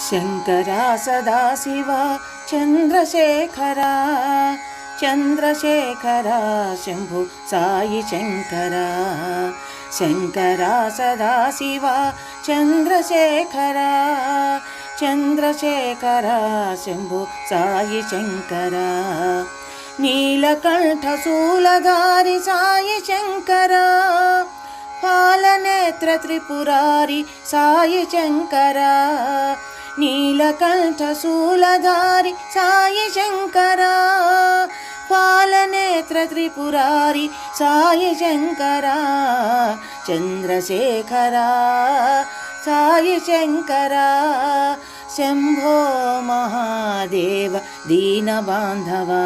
Shankara సదాశివా చంద్రశేఖరా చంద్రశేఖరా Shambhu Sai Shankara Shankara సదాశివా చంద్రశేఖరా చంద్రశేఖరా Shambhu Sai Shankara Neelakantha శూలధారి Sai Shankara పాలనేత్ర Tripurari Sai Shankara Neelakantha శూలధారి Sai Shankara పాలనేత్ర Tripurari Sai Shankara చంద్రశేఖరా Sai Shankara Shambho Mahadeva దీనబాంధవా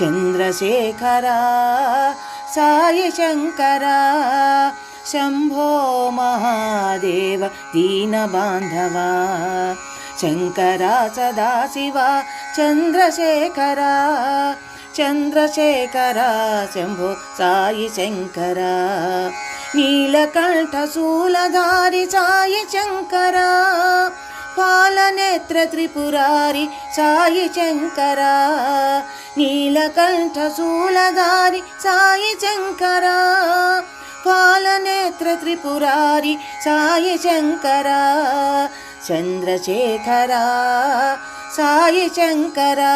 చంద్రశేఖరా Sai Shankara Shambho Mahadeva దీనబాంధవా Shankara సదాశివా చంద్రశేఖరా చంద్రశేఖరా Shambho Sai Shankara Neelakantha శూలధారి Sai Shankara పాలనేత్ర Tripurari Sai Shankara Neelakantha శూలధారి Sai Shankara పాలనేత్ర Tripurari Sai Shankara చంద్రశేఖరా Sai Shankara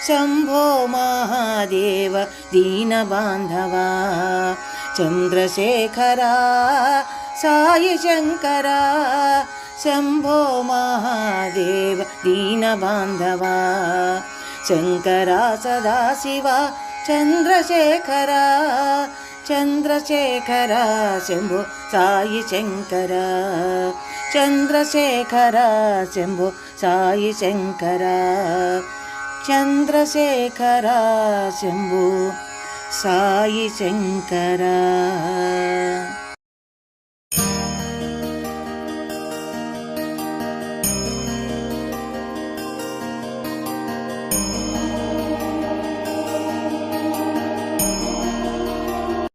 Shambho Mahadeva దీనబాంధవా చంద్రశేఖరా Sai Shankara Shambho Mahadeva దీనబాంధవా Shankara సదాశివా చంద్రశేఖరా చంద్రశేఖరా Shambho Sai Shankara చంద్రశేఖరా Shambho Sai Shankara చంద్రశేఖరా Shambho Sai Shankara.